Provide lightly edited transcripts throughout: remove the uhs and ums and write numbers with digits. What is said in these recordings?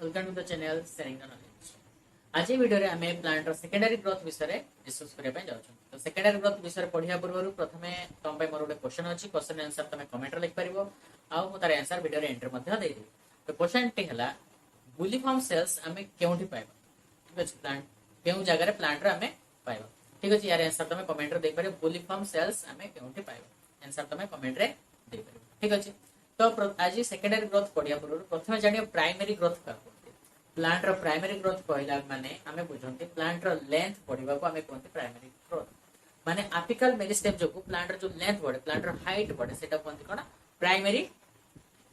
Welcome to the channel sharing the knowledge. आज ये video रे हमें प्लांट रो सेकेंडरी ग्रोथ विषय रे डिस्कस करबा जाउ छ। तो सेकेंडरी ग्रोथ विषय पढिया पूर्व प्रथमे तुम पे मोर गोटे क्वेश्चन अछि, क्वेश्चन आंसर तुम कमेंट रे लिख परिबो आ मु तार आंसर वीडियो रे एंटर मध्ये दे देबी। तो क्वेश्चन टी हला बुलिफॉर्म सेल्स हमें केउठी पाइबा, ठीक अछि, प्लांट केउ जगह रे प्लांट रे हमें पाइबा, ठीक अछि। यार आंसर तुम कमेंट रे दे परिबो, बुलिफॉर्म सेल्स हमें केउठी पाइबा, आंसर तुम कमेंट रे दे परिबो, ठीक अछि। तो आज सेकेंडरी ग्रोथ पढ़िया पूर्व प्रथमे जानियो प्राइमरी ग्रोथ का प्लांट रो प्राइमरी ग्रोथ कहला माने हमें बुझंती प्लांट रो लेंथ बढ़िबा को हमें कहते प्राइमरी ग्रोथ, माने एपिकल मेरिस्टेम जो प्लांट रो जो लेंथ बढ़े, प्लांट रो हाइट बढ़े, सेटा कहते कोन प्राइमरी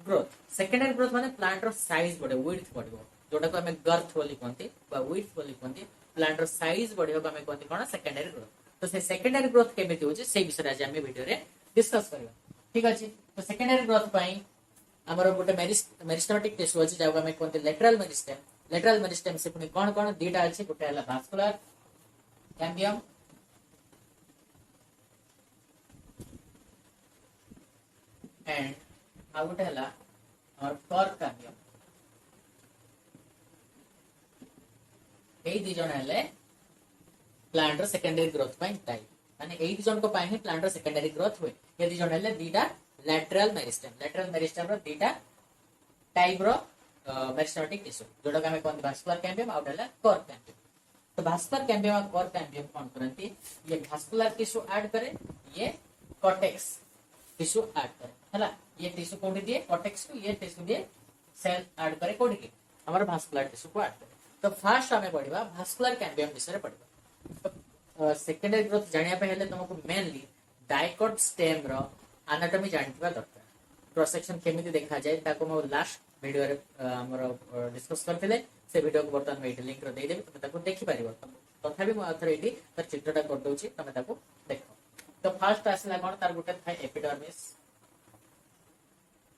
ग्रोथ। सेकेंडरी ग्रोथ माने प्लांट रो साइज बढ़े, विड्थ बढ़िबो, जोटा को हमें गर्थ बोली कहते बा विड्थ बोली कहते। प्लांट रो साइज बढ़िबा को हमें कहते कोन सेकेंडरी ग्रोथ। तो से सेकेंडरी ग्रोथ केमिति होचे से विषय आज हम वीडियो रे डिस्कस करबा, ठीक अछि। तो सेकेंडरी ग्रोथ पई हमर गोटे मेरिस्टेमेटिक टिश्यू अछि जाको हमें कहते लेटरल मेरिस्टेम। लेटरल मेरिस्टेम से पुनी कोन कोन दीटा अछि, गोटे हला भास्कुलर कैम्बियम एंड आ गोटे हला और कॉर्क कैम्बियम। एई दी जण हले प्लांट रो सेकेंडरी ग्रोथ पई टाइप, माने एई दी जण को पई ही प्लांट रो सेकेंडरी ग्रोथ हुए। ये दी जण हले दीटा लैटरल मेरिस्टेम, लैटरल मेरिस्टेम रो दीटा टाइप रो मेरिस्टेमेटिक टिश्यू, जोटा हमें कहते भास्कुलर कैम्बियम आउट हला कॉर्क कैम्बियम। तो भास्कुलर कैम्बियम और कॉर्क कैम्बियम कौन करती, ये भास्कुलर टिश्यू ऐड करे, ये कॉर्टेक्स टिश्यू ऐड करे, हला ये टिश्यू कोडी दिए कॉर्टेक्स को, ये टिश्यू दिए सेल ऐड करे कोडी के हमर भास्कुलर टिश्यू को ऐड करे। तो फर्स्ट हमें पढ़िबा भास्कुलर कैम्बियम विषय रे पढ़िबा। तो सेकेंडरी ग्रोथ जानिया पे हेले तुमको मेनली डाइकोट स्टेम रो एनाटॉमी जानथिबा दरकार। क्रॉस सेक्शन केमिति देखा जाए ताको मो लास्ट वीडियो रे हमर डिस्कस करथिले, से वीडियो को बर्तमान में लिंक रो दे देबी, तुम ताको देखि परिबो। तथापि मो अथर एडी तर चित्रटा कर दोछि, तुम ताको देखो। तो फर्स्ट आसला कोन तार गुटे थाय एपिडर्मिस।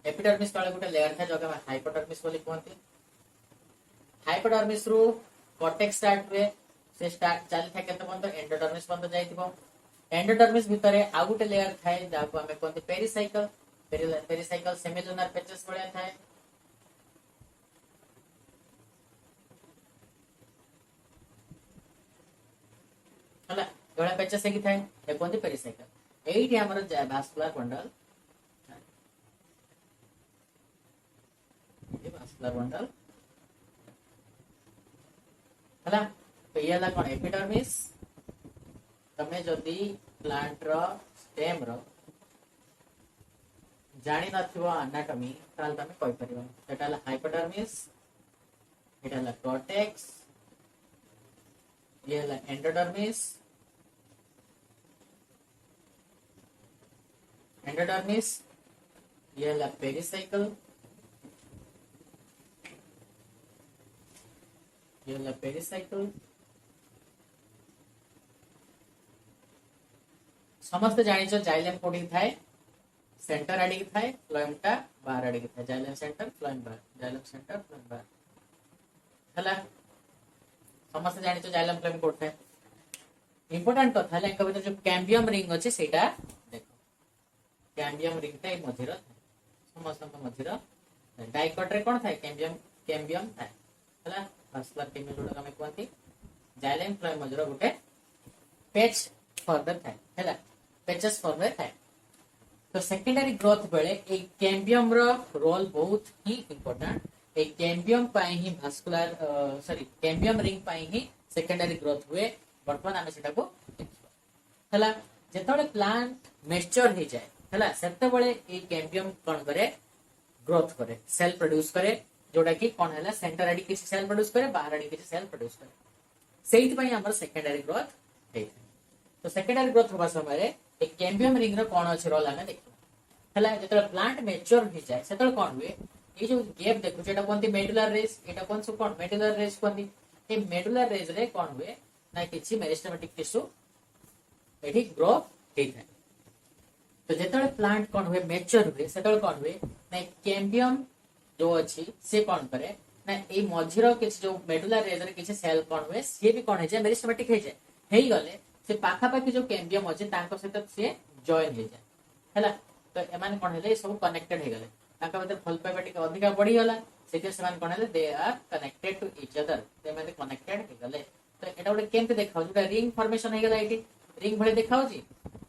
एपिडर्मिस तळे गुटे लेयर थाय जगा हाइपोडर्मिस बोली कहंती। हाइपोडर्मिस रो कॉर्टेक्स स्टार्ट हुए, से स्टार्ट चली थाय केते बंद एंडोडर्मिस बंद जाइतिबो। एंडोडर्मिस भितरे आ गुटे लेयर थाय जाको हमें कहंती पेरिसाइकल। पेरिसाइकल सेमिलुनर पेचेस पड़े थाय। हला जोड़ा पेचेस की थाय ए कोंती पेरिसाइकल। एइठी हमर भास्कुलर बंडल, ये भास्कुलर बंडल हला। तो ये हला कोन एपिडर्मिस। तमे जदी प्लांट रो स्टेम रो जानि नथिबो एनाटॉमी ताल तमे कहि परिबो। एटा हला हाइपोडर्मिस, एटा हला कॉर्टेक्स, ये हला एंडोडर्मिस, एंडोडर्मिस, ये हला पेरिसाइकल, ये हला पेरिसाइकल। समस्त जानिछो जाइलम कोडी थाय सेंटर आडी की थाय, फ्लोएम टा बाहर आडी की थाय। जाइलम सेंटर फ्लोएम बाहर, जाइलम सेंटर फ्लोएम बाहर हला। समस्त जानिछो जाइलम फ्लोएम कोड थाय। इंपोर्टेंट कथा हला एक भीतर जो कैम्बियम रिंग अछि सेटा देखो, कैम्बियम रिंग ता ए मझिर समस्त मझिर डाइकोट रे कोन थाय कैम्बियम, कैम्बियम थाय हला। भास्कुलर कैम्बियम जोटा हमें कहंती जाइलम फ्लोएम मझिर गुटे पेच फर्दर थाय हला, पेचेस फर्दर थाय। तो सेकेंडरी ग्रोथ बेले ए कैम्बियम रो रोल बहुत ही इंपोर्टेंट। ए कैम्बियम पाई ही भास्कुलर सॉरी कैम्बियम रिंग पाई ही सेकेंडरी ग्रोथ हुए। वर्तमान आमे सेटा को देखिबा हला। जेतबे प्लांट मैच्योर हो जाए हला, सेते बेले ए कैम्बियम कोन करे ग्रोथ करे, सेल प्रोड्यूस करे, जोटा कि कोन हला सेंटर आडी किछ सेल प्रोड्यूस करे, बाहर आडी किछ सेल प्रोड्यूस करे। सेहित पई हमर सेकेंडरी ग्रोथ हे। तो सेकेंडरी ग्रोथ होबा समय रे ए कैम्बियम रिंग रो कोन अछि रोल हमें देखिबा हला। जेतबे प्लांट मैच्योर हो जाए सेतबे कोन हुए, ए जो गैप देखो जेटा कोनती मेडुलर रेस, एटा कोन सो कोन मेडुलर रेस कोनती। ए मेडुलर रेस रे कोन हुए ना किछि मेरिस्टेमेटिक टिश्यू एठी ग्रो हे थाय। तो जेतबे प्लांट कोन हुए मैच्योर हुए सेतबे कोन हुए ना कैम्बियम जो अछि से कोन करे ना ए मझिरो किछि जो मेडुलर रेस रे किछि सेल कोन हुए से भी कोन हे जाय मेरिस्टेमेटिक हे जाय, हेई गले से पाखा पाखी जो कैम्बियम अछि तांको सहित से जॉइन हे जाय हला। तो एमान कोन हेले सब कनेक्टेड हे गले, ताका भीतर फल पाइबा टिके अधिका बढ़ी गला, सेके समान कोन हेले they are connected to each other ते माने कनेक्टेड हे गले तो एटा गोटे केमते देखाउ जोटा रिंग फॉर्मेशन हे गला एटी रिंग भले देखाउ छी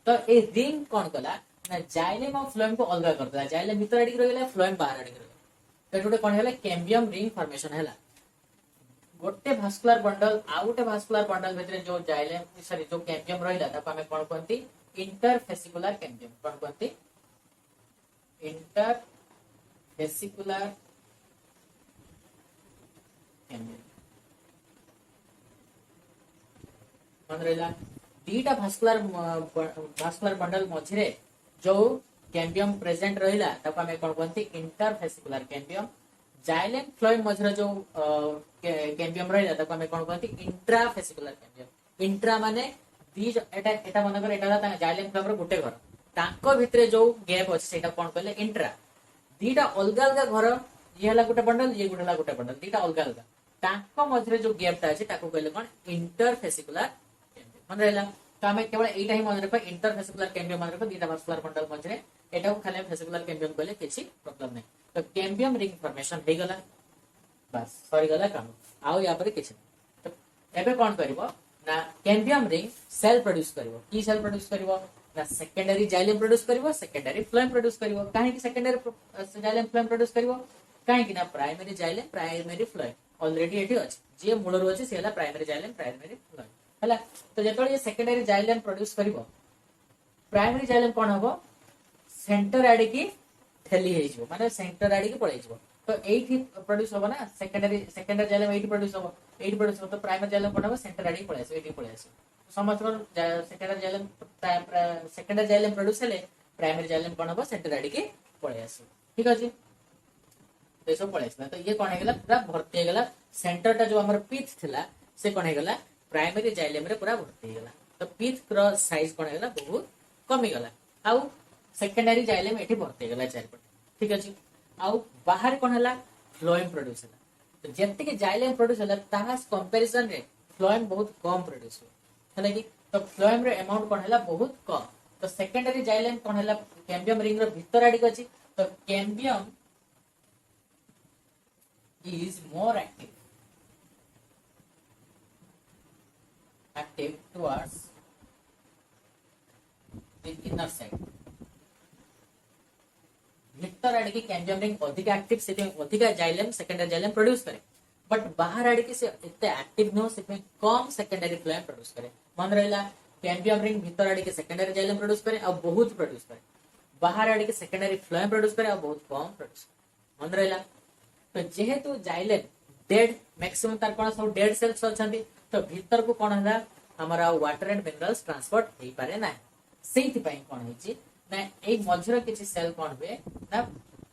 तो ए रिंग कोन कला ना जाइलेम और फ्लोएम को अलग कर देला जाइलेम भीतर आडी रह गेला फ्लोएम बाहर आडी रह तो गोटे कोन हेला कैम्बियम रिंग फॉर्मेशन हेला गोटे भास्कुलर बंडल आ गोटे भास्कुलर बंडल भितर जो जाइलेम सॉरी जो कैम्बियम रहिला ताको हमें कोन कहंती इंटरफेसिकुलर कैम्बियम कोन कहंती इंटरफेसिकुलर कैम्बियम मन रहिला दीटा भास्कुलर बंडल मझिरे जो कैम्बियम प्रेजेंट रहिला ताको हमें कोन कहंती इंटरफेसिकुलर कैम्बियम जाइलेम फ्लोएम मझिरे जो कैम्बियम रहिला ताको हमें कोन कहंती इंट्राफेसिकुलर कैम्बियम इंट्रा माने दी एटा एटा मन कर एटा ता जाइलेम फ्लोएम रो गुटे घर ताको भितरे जो गैप अछि सेटा कोन कहले इंट्रा दीटा अलगा अलगा घर ये हला गुटे बंडल ये गुटे हला गुटे बंडल दीटा अलगा अलगा ताको मझिरे जो गैपटा अछि ताको कहले कोन इंटरफेसिकुलर कैम्बियम मन रहला तो हमें केवल एटा ही मन रखो इंटरफेसिकुलर कैम्बियम मन रखो दीटा भास्कुलर बंडल मझिरे एटा को खाली फेसिकुलर कैम्बियम कहले किछि प्रॉब्लम नै तो कैम्बियम रिंग फॉर्मेशन हे गला बस सॉरी गला काम आउ या पर किछि तो एबे कोन करबो ना कैम्बियम रिंग सेल प्रोड्यूस करबो की सेल प्रोड्यूस करबो ना सेकेंडरी जाइलेम प्रोड्यूस करबो सेकेंडरी फ्लोएम प्रोड्यूस करबो काहे कि सेकेंडरी जाइलेम फ्लोएम प्रोड्यूस करबो काहे कि ना primary xylem primary phloem already एठी अछि जे मूलर अछि से हला प्राइमरी जाइलेम प्राइमरी फ्लोएम हला तो जेतोळे ये सेकेंडरी जाइलेम प्रोड्यूस करबो प्राइमरी जाइलेम कोन हबो सेंटर आडी की ठेली हे जिवो माने सेंटर आडी की पळै जिवो तो एठी प्रोड्यूस होबो ना सेकेंडरी जाइलेम एठी प्रोड्यूस होबो एठी प्रोड्यूस हो तो प्राइमरी जाइलेम कोन हबो सेंटर आडी पळै आसो एठी पळै आसो समस्त सेकेंडरी जाइलेम प्रोड्यूस हेले प्राइमरी जाइलेम कोन हबो सेंटर आडी की पळै आसो ठीक अछि तो सब पळै आसो तो ये कोन हे गेला पूरा भर्ती हे गेला सेंटर टा जो हमर पिच थिला से कोन हे गेला प्राइमरी जाइलेम रे पूरा भर्ती हे गेला तो पिच क्रॉस साइज कोन हे गेला बहुत कमी गेला आउ सेकेंडरी जाइलेम एठी भर्ती हे गेला चारपट ठीक अछि आउ बाहर कोन हला फ्लोएम प्रोड्यूस हला तो जेते के जाइलेम प्रोड्यूस हला ताहास कंपैरिजन रे फ्लोएम बहुत कम प्रोड्यूस हला कि तो फ्लोएम रे अमाउंट कोन हला बहुत कम तो सेकेंडरी जाइलेम कोन हला कैम्बियम रिंग रो भीतर आडी अछि तो cambium is more active towards the inner side भीतर आड़ी की कैम्बियम रिंग अधिक एक्टिव से अधिक जाइलेम सेकेंडरी जाइलेम प्रोड्यूस करे बट बाहर आड़ी की से इतने एक्टिव न हो से कम सेकेंडरी फ्लोएम प्रोड्यूस करे मन रहला कैम्बियम रिंग भीतर आड़ी की सेकेंडरी जाइलेम प्रोड्यूस करे और बहुत प्रोड्यूस करे बाहर आड़ी की सेकेंडरी फ्लोएम प्रोड्यूस करे और बहुत कम प्रोड्यूस मन रहला तो जेहेतु जाइलेम डेड मैक्सिमम तार कोन सब डेड सेल्स अछंती तो भीतर को कोन हला हमरा वाटर एंड मिनरल्स ट्रांसपोर्ट हेई पारे ना सेति पई कोन हेची ना ए मझर किछि सेल कोन बे ना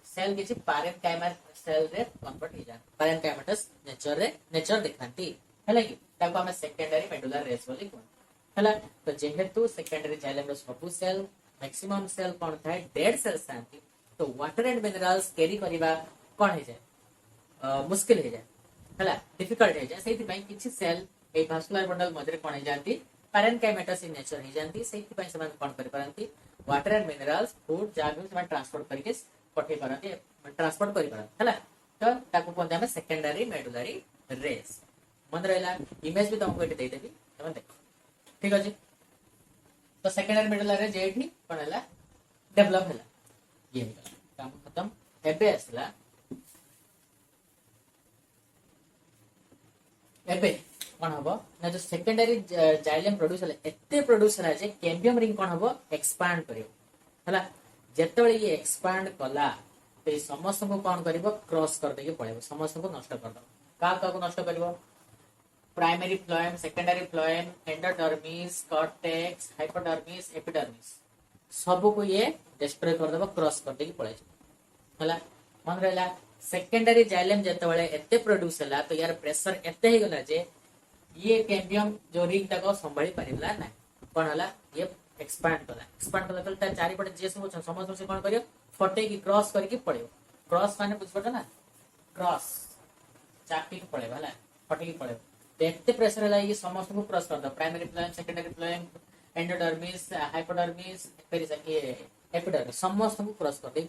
सेल किछि पैरेनकाइमर सेल रे कन्वर्ट हे जा पैरेनकाइमेटस नेचर देखांती हला कि ताको हम सेकेंडरी मेडुलर रेस बोली कोन हला तो जेहेतु सेकेंडरी जाइलेम रो सब सेल मैक्सिमम सेल कोन थाय डेड सेल्स थांती तो वाटर एंड मिनरल्स कैरी करिबा कोन हे जाय मुश्किल हे जाय हला डिफिकल्ट हे जाय सेति पई किछि सेल ए भास्कुलर बंडल मधरे कोन हे जानती पैरेनकाइमेटस इन नेचर हे जानती सेति पई समान कोन करि परंती वाटर एंड मिनरल्स फूड जा भी समान ट्रांसपोर्ट करके पठे परंती ट्रांसपोर्ट करि परंती हला तो ताको कोन हम सेकेंडरी मेडुलरी रेस मन रहला इमेज भी तुमको एटे दे देबी तमन देखो ठीक अछि तो सेकेंडरी मेडुलरी रेस जेठी कोन हला डेवलप हला ये काम खत्म एबे असला एबे कोन हबो ना जो सेकेंडरी जाइलेम प्रोड्यूस हले एते प्रोड्यूस हला जे कैम्बियम रिंग कोन हबो एक्सपांड करियो हला जेतेबेले ये एक्सपांड कला तो समस्त को कोन करिवो क्रॉस कर देके पळेबो समस्त को नष्ट कर दो का को नष्ट करिवो primary phloem secondary phloem endodermis cortex hypodermis epidermis सब को ये डिस्ट्रॉय कर देबो क्रॉस कर देके पळे हला मन रहला सेकेंडरी जाइलेम जेतेबेले एते प्रोड्यूस हला तो यार प्रेशर एते हे गला जे ये कैम्बियम जो रिंग तक संभाली परिला ना कोन हला ये एक्सपांड कला तो तार चारि पटे जे सब समस्त से कोन करियो फटे की क्रॉस करके पड़ियो क्रॉस माने बुझबट ना क्रॉस चापी के पड़े हला फटे की पड़े देखते प्रेशर हला ये समस्त को क्रॉस कर दो primary phloem secondary phloem endodermis hypodermis epidermis समस्त को क्रॉस कर दे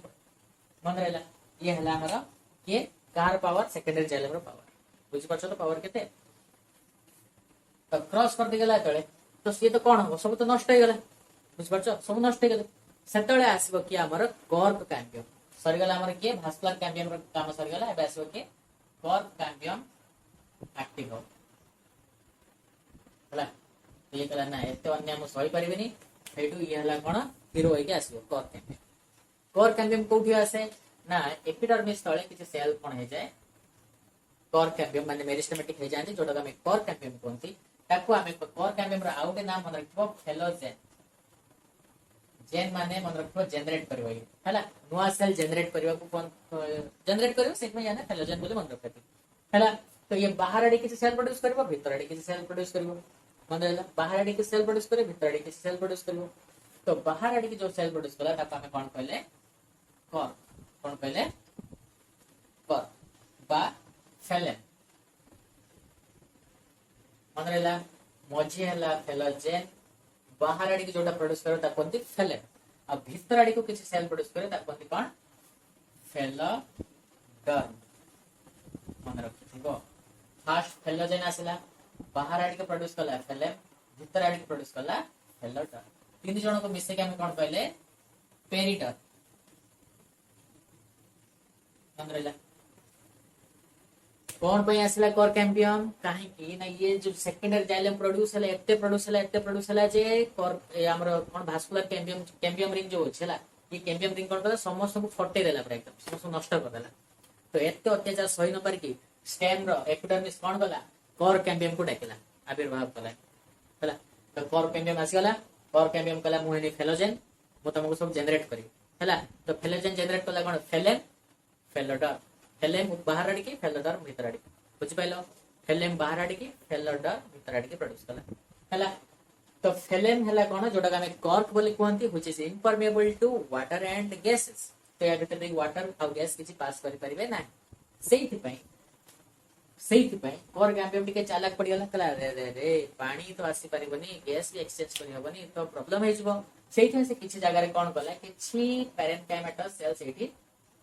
मन रहला ये हला हमरा ये कार पावर सेकेंडरी जाइलम रो पावर बुझी परछ तो पावर केते तो क्रॉस कर दिगला तळे तो सी तो कोन हो सब तो नष्ट हो गला बुझी परछ सब नष्ट हो गले सेतळे आसीबो कि हमर कॉर्क कैम्बियम सरी गला हमर के भास्कुलर कैम्बियम रो काम सरी गला एबे आसीबो के कॉर्क कैम्बियम एक्टिव हो हला ये कला ना एते अन्य हम सही परिबेनी हेटु ये हला कोन हीरो होई के आसीबो कॉर्क कैम्बियम कोठी आसे ना एपिडर्मिस तळे किछि सेल कोन हे जाय कॉर्क कैम्बियम माने मेरिस्टेमेटिक हे जाय जोटा हम कॉर्क कैम्बियम कोनती ताको हम कॉर्क कैम्बियम रो आउटे नाम मन रखबो फेलोजेन जेन माने मन रखबो जनरेट करबो हला नुवा सेल जनरेट करबा को कोन जनरेट करबो सेट में जाने फेलोजेन बोले मन रखती हला तो ये बाहर आडी किछि सेल प्रोड्यूस करबो भीतर आडी किछि सेल प्रोड्यूस करबो मन रहला बाहर आडी किछि सेल प्रोड्यूस करे भीतर आडी किछि सेल प्रोड्यूस करबो तो बाहर आडी की जो सेल प्रोड्यूस कला ताको हम कोन कहले कॉर्क कोन कहले कॉर्क बा फेलेन मन रहला मझी हला फेलोजेन बाहर आडी की जोटा प्रोड्यूस करे ता कोनती फेलेन अब भीतर आडी को किछि सेल प्रोड्यूस करे ता कोनती कोन फेलोडर्म मन रखिबो फर्स्ट फेलोजेन आसिला बाहर आडी को प्रोड्यूस कला फेलेन भीतर आडी को प्रोड्यूस कला फेलोडर्म तीन जण को मिसे के हम कोन कहले पेरिडर्म मन रहला कौन पे आसला कॉर्क कैम्बियम काहे कि ना ये जो सेकेंडरी जाइलम प्रोड्यूस हला एते प्रोड्यूस हला जे कॉर्क हमर कोन भास्कुलर कैम्बियम रिंग जो छला ये कैम्बियम रिंग कोन कला समस्त को फटे देला पूरा एकदम समस्त नष्ट कर देला तो एते अत्याचार सही न पार कि स्टेम रो एपिडर्मिस कोन गला कॉर्क कैम्बियम को डाकला आविर्भाव कला हला तो कॉर्क कैम्बियम आसी गला कॉर्क कैम्बियम कला मुहेनी फेलोजेन मो तुमको सब जनरेट करी हला तो फेलोजेन जनरेट कला कोन फेलेन फेलोडर फेलेम बाहर आडी की फेलोडर भीतर आडी बुझ पाइलो फेलेम बाहर आडी की फेलोडर भीतर आडी की प्रोड्यूस कला हला तो फेलेम हला कोन जोटा हम कॉर्क बोली कोनती which is impermeable to water and gases तो या भीतर दी वाटर और गैस किछि पास करि परिबे ना सेहिति पई कॉर्क कैम्बियम टिके चालाक पड़ी गला कला रे रे पानी तो आसी परिबनी गैस भी एक्सचेंज करि हबनी तो प्रॉब्लम हे जबो सेहिति से किछि जगह रे कोन कला किछि पैरेन्काइमेटस सेल सेठी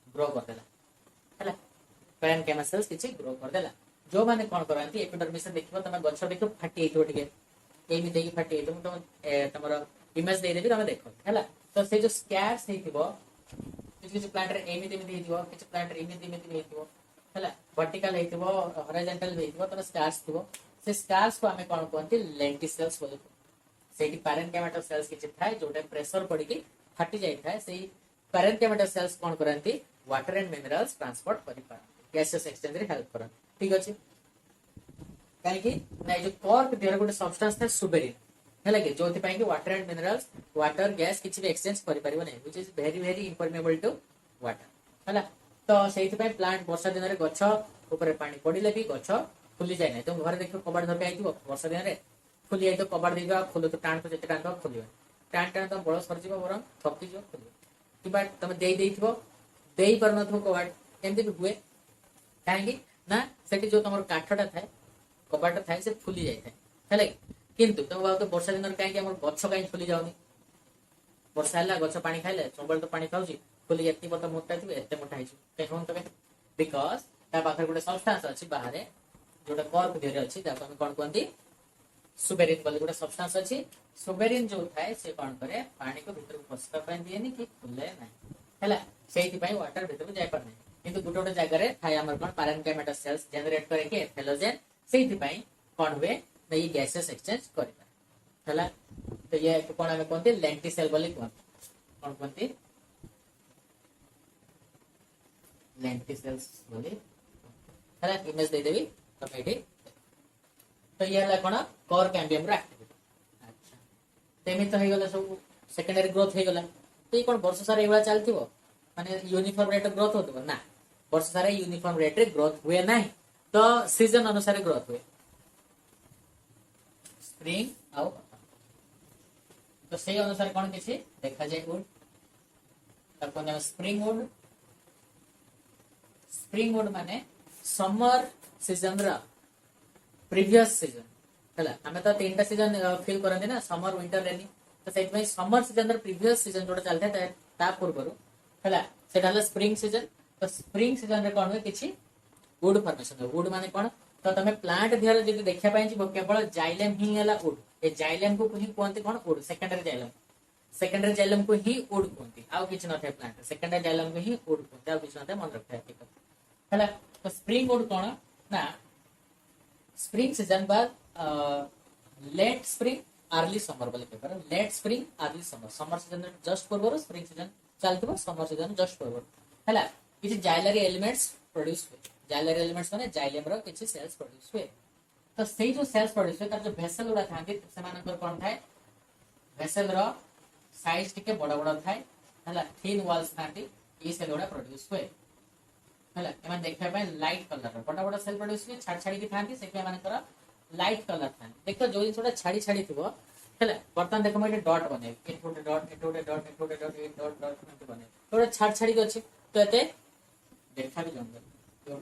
ग्रो कर देला हला पैरेन्काइमा सेल्स किछि ग्रो कर देला जो माने कोन करंती एपिडर्मिस से देखिबो तमे गछ देखो फाटी एथो टिके एमी देकी फाटी एथो तुम तमरो इमेज दे देबी तमे देखो हला तो से जो स्कैर्स हेतिबो किछि प्लांट रे एमी देमी हेतिबो किछि प्लांट रे एमी देमी हेतिबो हला वर्टिकल हेतिबो हॉरिजॉन्टल हेतिबो तमे स्कैर्स थिबो से स्कैर्स को हमें कोन कोनती लेंटिसेल्स बोले सेठी पैरेन्काइमा सेल्स किछि थाय जोटे प्रेशर पड़ी की फाटी जाय थाय सेही पैरेन्काइमा सेल्स कोन करंती वाटर एंड मिनरल्स ट्रांसपोर्ट करि पार गैसेस एक्सचेंज रे हेल्प करन ठीक अछि काहे कि ना जो कॉर्क देर गोटे सब्सटेंस था सुबेरिन हला कि जोथि पई कि water and minerals water gas किछि भी एक्सचेंज करि परिबो नै which is very very impermeable to water हला तो सेहि पई प्लांट वर्षा दिन रे गछ ऊपर पानी पडिले भी गछ फुली जाय नै तुम घर देखो कबाड़ धर के आइथिबो वर्षा दिन रे फुली आइ तो कबाड़ देबा फुल तो टाण तो जेते टाण तो फुलिबा टाण तो बळ सर जिवो बरम थपि जो फुलिबा किबा तमे देइथिबो देई पर नथो कबाड़ एमति भी हुए काहे ना सेठी जो तमर काठटा थाए कबाटा थाए से फुली जाय थाए हले किंतु तुम बात तो वर्षा दिन काहे हमर गछ काहे फुली जाउनी वर्षा हला गछ पानी खाइले सबल तो पानी खाउची फुली एत्ती बत मोटा थिबे एत्ते मोटा हिजु के होन तबे बिकॉज़ ता पाखर गुटे सब्सटेंस अछि बाहरे जोटा कॉर्क देरे अछि ताको हम कोन कोनती सुबेरिन बोली गुटे सब्सटेंस अछि सुबेरिन जो थाए से कोन करे पानी को भीतर पसता पय दिएनी कि फुले नै हला सेहि पई वाटर भीतर जाय पर नै किंतु गुटे गुटे जगह रे थाय हमर कोन पैरेन्काइमा सेल्स जनरेट करे के फेलोजेन सेहि पई कोन हुए नै ये गैसेस एक्सचेंज करिबा हला तो ये कोन हम कोनती लेंटिसेल बोली कोन कोनती लेंटिसेल्स बोली हला इमेज दे देबी तमे एठी तो ये हला कोन कॉर्क कैम्बियम रा एक्टिविटी अच्छा तेमी तो हे गला सब सेकेंडरी ग्रोथ हे गला तो कोन वर्ष सारा एवला चलथिबो माने यूनिफॉर्म रेट ग्रोथ होतबो ना वर्ष सारा यूनिफॉर्म रेट रे ग्रोथ हुए नाही तो सीजन अनुसार ग्रोथ हुए स्प्रिंग आउ तो से अनुसार कोन किछि देखा जाय वुड तको ना स्प्रिंग वुड माने समर सीजन रा प्रीवियस सीजन हला हमें तो तीनटा सीजन फील करंदी ना समर विंटर रेनी तो सेट में समर सीजन रा प्रीवियस सीजन जोटा चलथे ता पूर्वरु हला सेटा हला स्प्रिंग सीजन तो स्प्रिंग सीजन रे कोन किछि वुड फॉर्मेशन वुड माने कोन तो तमे प्लांट धियर जदि देखिया पाइ छी केवल जाइलेम ही हला वुड ए जाइलेम को ही कोनते कोन वुड सेकेंडरी जाइलम को ही वुड कहते आउ किछ न थे प्लांट सेकेंडरी जाइलम को ही वुड कहते आउ किछ न थे मन रखते ठीक है तो स्प्रिंग वुड कोन ना स्प्रिंग सीजन बाद लेट स्प्रिंग अर्ली समर बोले paper late spring early summer summer season just पूर्व स्प्रिंग सीजन चलतो समर सीजन जस्ट पूर्व हैला किछ जाइलरी एलिमेंट्स प्रोड्यूस हुए जाइलरी एलिमेंट्स माने जाइलम रो किछ सेल्स प्रोड्यूस हुए तो सेही जो सेल्स प्रोड्यूस हुए तार जो वेसल उडा थांती सेमानकर कोन थाए वेसल रो साइज टिके बड़ बड़ थाए हैला थिन वॉल्स थांती ई सेल उडा प्रोड्यूस हुए हैला एमान देखिया पाए लाइट कलर रो बड़ बड़ सेल प्रोड्यूस हुए छाड़ छाड़ी की थांती सेके मानकर लाइट कलर था देखो जो जिन थोड़ा छाड़ी छाड़ी थी हेला बर्तमान देखो मैं डॉट बने एक गोटे डॉट एक गोटे डॉट एक गोटे डॉट एक डॉट डॉट एमती बने थोड़ा छाड़ छाड़ी के अछि तो एते देखा भी जंगल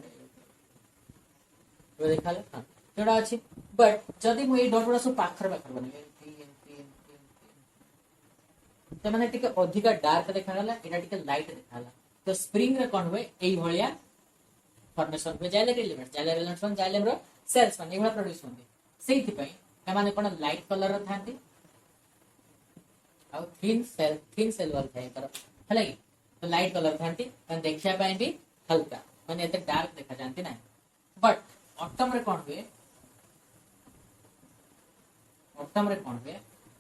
तो देखा ले हां जोड़ा अछि बट जदी मु ए डॉट बडा सब पाखर पाखर बने तो माने टिके अधिका डार्क देखा गला एटा टिके लाइट देखा गला तो स्प्रिंग रे कोन होय एई भलिया फॉर्मेशन पे जाइलर एलिमेंट्स वन जाइलम रो सेल्स वन एवला प्रोड्यूस होंदी सेही पई एमाने कोन लाइट कलर रो थांती आ थिन सेल वाल थाए तर हला की तो लाइट कलर थांती एंड देखिया पई भी हल्का माने एते डार्क देखा जानती ना बट ऑटम रे कोन हुए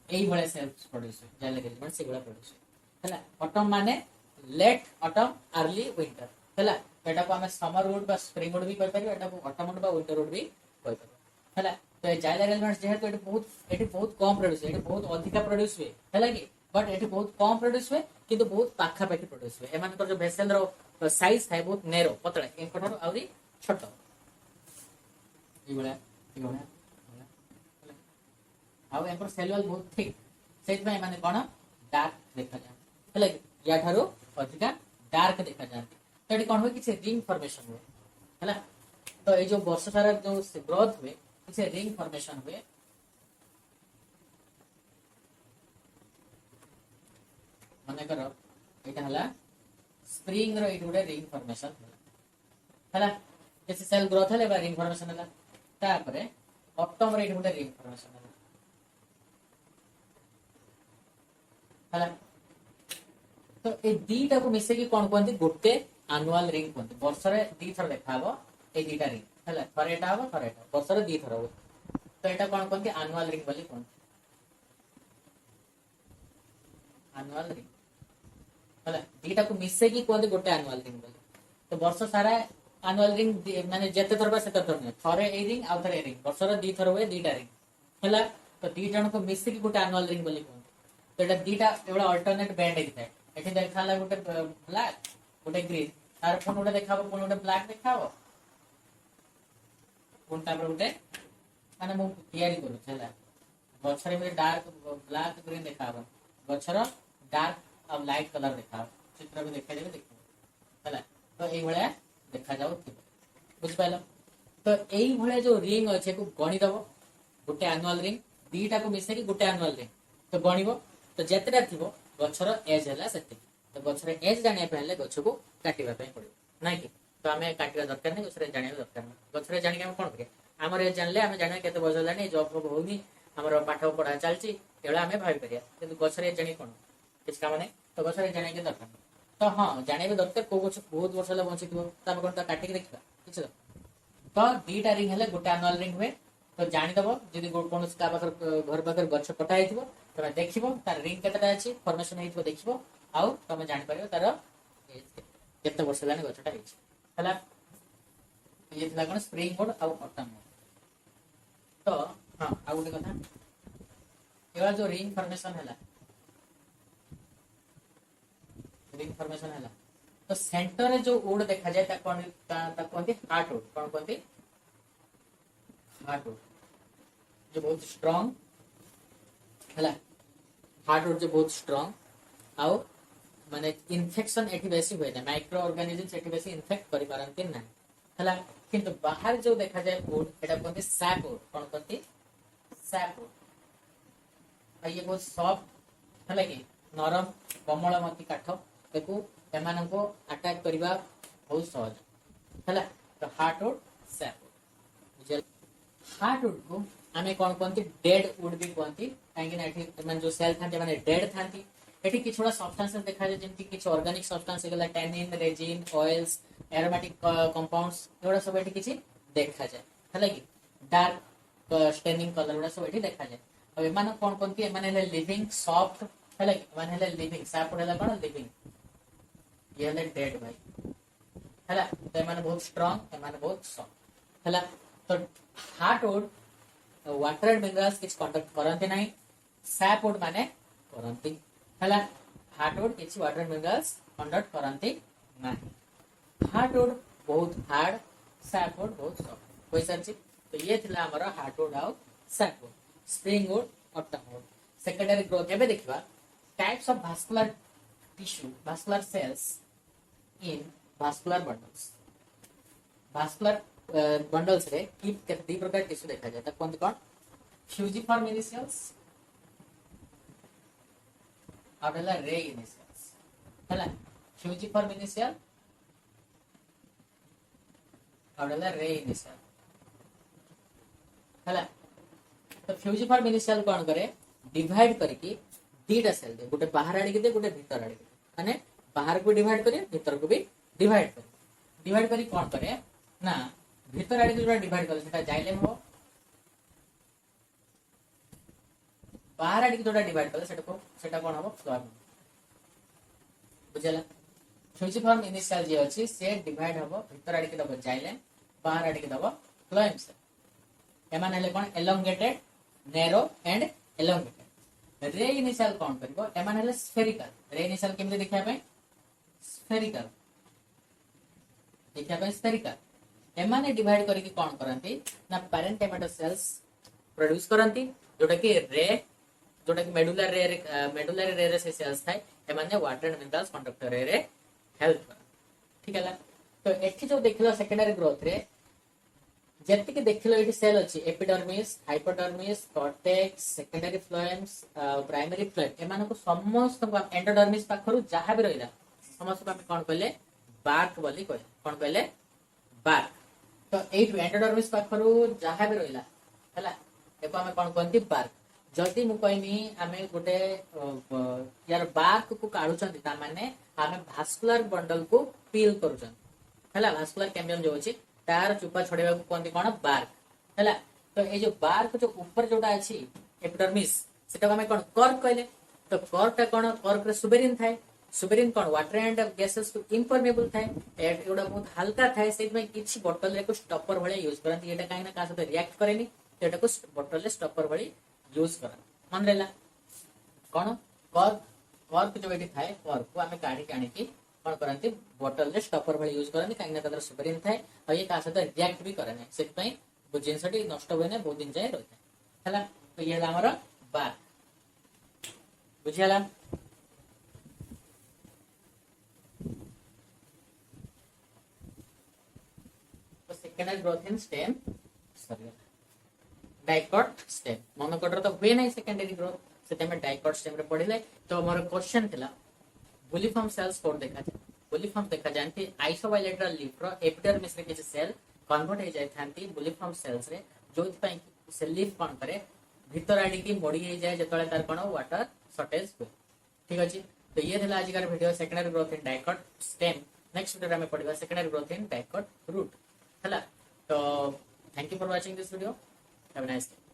एई भले सेल्स प्रोड्यूस होय जाइलर एलिमेंट्स एवला प्रोड्यूस होय हला ऑटम माने लेट ऑटम अर्ली विंटर हला एटा को हमें समर वुड बा स्प्रिंग वुड भी कह परिबो एटा को ऑटम वुड बा विंटर वुड भी कह परिबो हला तो ए जाइलर एलिमेंट्स जे है तो एटी बहुत कम प्रोड्यूस एटी बहुत अधिका प्रोड्यूस हुए हला की बट एटी बहुत कम प्रोड्यूस हुए किंतु बहुत पाखा पाखी प्रोड्यूस हुए एमान जो वेसल रो साइज थाए बहुत नेरो पतला एंकटर आउरी छोटो इगोला आउ एंकर सेल वाल बहुत थिक सेज में माने कोन डार्क देखा जा हला की या थारो अधिका डार्क देखा जाती तो ये कौन हुए किसी रिंग फॉर्मेशन हुए है ना तो ये जो वर्ष सारा जो ग्रोथ हुए किसी रिंग फॉर्मेशन हुए माने करो एटा हला स्प्रिंग रो इट रिंग फॉर्मेशन हला जैसे सेल ग्रोथ हले बा रिंग फॉर्मेशन हला तापरे ऑटम रे इट रिंग फॉर्मेशन हला तो ए दीटा को मिसे की कोन कोनती गोटे एनुअल रिंग कोनती वर्ष रे दी थर देखाबो ए दीटा रिंग हला फरेटा हबो फरेटा वर्ष रे दी थर हो तो एटा कोन कोनती एनुअल रिंग बोली कोन एनुअल रिंग हला दीटा को मिसे की कोनती गोटे एनुअल रिंग बोली तो वर्ष सारा एनुअल रिंग माने जेते थर बा सेते थर ने थरे ए रिंग आ थरे ए रिंग वर्ष रे दी थर होए दीटा रिंग हला तो दी जण को मिसे की गोटे एनुअल रिंग बोली कोन तो एटा दीटा एवला अल्टरनेट बैंड हिताय एठी देखाला गोटे ब्लैक गोटे ग्रीन तार पुन गोटे देखाबो पुन गोटे ब्लैक देखाबो पुन तापर गोटे माने मु तयारी करू छला गछरे में डार्क ब्लैक ग्रीन देखाबो गछर डार्क और लाइट कलर देखाबो चित्र में देखा देबे देखो हला तो एई भले देखा जाऊ थी बुझ पाइलो तो एई भले जो रिंग अछि को गणी दबो गोटे एनुअल रिंग दीटा को मिसे की गोटे एनुअल रिंग तो गणीबो तो जेतेटा थिबो गछर एज हला सेते तो गछर एज जानिया पहले गछ को काटिबा पय पड़िबो नै कि तो हमें काटिबा दरकार नै गछरे जानिया दरकार नै गछरे जानि के हम कोन करे हमर एज जानले हमें जानिया केते बजल लानी जॉब को होनी हमर पाठ पढ़ा चलची एला हमें भाबी परिया किंतु गछरे जानि कोन किछ काम नै तो गछरे जानिया के दरकार नै तो हां जानिबे दरकार को गछ बहुत वर्ष ला बंची थिबो त हम कोन त काटि के देखबा किछ तो दीटा रिंग हले गोटे एनुअल रिंग हुए तो जानि दबो जदी कोन का पाखर घर पाखर गछ कटा हिथिबो तमे देखिबो तार रिंग केतेटा अछि फॉर्मेशन हिथिबो देखिबो आउ तमे जानि परिबो तार केते वर्ष लाने गछटा हिछ हला ये थला कोन स्प्रिंग वुड आउ ऑटम तो हां आ गोटे कथा एवा जो रिंग फॉर्मेशन हला तो सेंटर रे जो वुड देखा जाय ता कोनती हार्ट वुड कोन कोनती हार्ट वुड जो बहुत स्ट्रांग हला हार्ट वुड जो बहुत स्ट्रांग आउ माने इन्फेक्शन एठी बेसी होय ना माइक्रो ऑर्गेनिजम्स एठी बेसी इन्फेक्ट करि पारंती ना हला किंतु बाहर जो देखा जाय वुड एटा कोनती सैप वुड कोन कोनती सैप वुड ये बहुत सॉफ्ट हला कि नरम कोमलमती काठ ताकू एमाननको अटैक करबा बहुत सहज हला तो हार्टवुड सैपवुड हार्टवुड को आमे कोन कोनती डेड वुड भी कोनती काहे कि एठी मन जो सेल थांते माने डेड थांती एठी कि छोड़ा सब्सटेंसेस देखा जाय जेमति कि ऑर्गेनिक सब्सटेंस गला tannin resin oils aromatic compounds एवडा सब एठी किछि देखा जाय हला कि डार्क स्टेनिंग कलर उडा सब एठी देखा जाय अब एमान कोन कोनती एमान ले लिविंग सॉफ्ट हला कि एमान ले लिविंग सैपवुड हला कोन लिविंग ये ले डेड भाई हला तो एमान बहुत स्ट्रांग एमान बहुत सॉफ्ट हला तो हार्टवुड वाटर एंड मिनरल्स किछ कंडक्ट करंती नाही सैपवुड माने करंती हला हार्टवुड किछ वाटर एंड मिनरल्स कंडक्ट करंती नाही हार्टवुड बहुत हार्ड सैपवुड बहुत सॉफ्ट कोई सरची तो ये थिला हमर हार्टवुड आउ sapwood springwood autumnwood secondary growth एबे देखबा types of vascular tissue vascular cells in vascular bundles vascular bundles ray की दी प्रकार टिश्यू देखा जाता कौन कौन फ्यूजिफॉर्म इनिशियल्स आउटला रे इनिशियल्स हला फ्यूजिफॉर्म इनिशियल आउटला रे इनिशियल हला तो फ्यूजिफॉर्म इनिशियल कौन करे डिवाइड करके दीटा सेल दे गोटे बाहर आड़ी के दे गोटे भीतर आड़ी के माने बाहर को डिवाइड करे भीतर को भी डिवाइड करी कौन करे ना भीतर आड़ी जो डिवाइड कर सेटा जाइलेम हो बाहर आड़ी जोटा डिवाइड कर सेटा कोन हो फ्लोएम बुझला फ्यूजिफॉर्म इनिशियल जे अछि से डिवाइड हो भीतर आड़ी के दबो जाइलेम बाहर आड़ी के दबो फ्लोएम से एमान हेले कोन एलोंगेटेड नैरो एंड एलोंगेटेड रे इनिशियल कोन करबो एमान हेले स्फेरिकल रे इनिशियल केमते देखा पे स्फेरिकल देखा पे स्फेरिकल एमाने डिवाइड करके कौन करंती ना पैरेंटेमेटो सेल्स प्रोड्यूस करंती जोटा कि मेडुलर रे से सेल्स थाए एमाने वाटर एंड मिनरल्स कंडक्टर रे हेल्प कर ठीक है तो एठी जो देखिलो सेकेंडरी ग्रोथ रे जेति के देखिलो एठी सेल अछि epidermis hypodermis cortex secondary phloems primary phloem एमान को समस्त एंडोडर्मिस पाखरु जहा भी रहिला समस्त को हम कोन कहले बार्क बोली कहले कोन कहले बार्क तो एठु एंडोडर्मिस पाखरु जहा भी रहिला हला एको हम कोन कोनती बार्क जदी मु कहमी हमें गोटे यार बार्क को काढुचंती ता माने हमें भास्कुलर बंडल को पील करूचन हला भास्कुलर कैम्बियम जो अछि तार चुपा छडेबा को कोनती कोन बार्क हला तो ए जो बार्क जो ऊपर जोटा अछि एपिडर्मिस सेटा हमें कोन कॉर्क कहले तो कॉर्क ता कोन कॉर्क रे सुबेरिन थाए suberin cone water and gases को इम्परमेबल थाए एडा बहुत हल्का थाए सेट में किछि बोतल रे को स्टॉपर भले यूज करंती एटा काहे ना का साथे रिएक्ट करेनी तो एटा को बोतल रे स्टॉपर भले यूज करन मन रेला कोन कॉर्क जो एटी थाए कॉर्क को हमें काढी काणी की कोन करंती बोतल रे स्टॉपर भले यूज करंती काहे ना तदर सुबेरिन थाए और ये का साथे रिएक्ट भी करने सेट में वो जिंसटी नष्ट होने बहुत दिन जाय रहता हला तो ये हमर बात बुझियाला secondary growth in stem sorry dicot stem monocot तो हुए नहीं सेकेंडरी ग्रोथ सेते में डाइकॉट स्टेम रे पढिले तो हमर क्वेश्चन थिला बुलिफॉर्म सेल्स कोड देखा जाय बुलिफॉर्म देखा जानती आइसोबाइलेटरल लीफ रो एपिडर्मिस रे किछ सेल कन्वर्ट हो जाय थांती बुलिफॉर्म सेल्स रे जोथ पई से लीफ कोन करे भीतर आडी की मोडी हो जाय जतळे तार कोन वाटर शॉर्टेज हो ठीक अछि तो ये थिला आज का video secondary growth in dicot stem next video में पढिबा secondary growth in dicot root हला तो thank you for watching this video have a nice day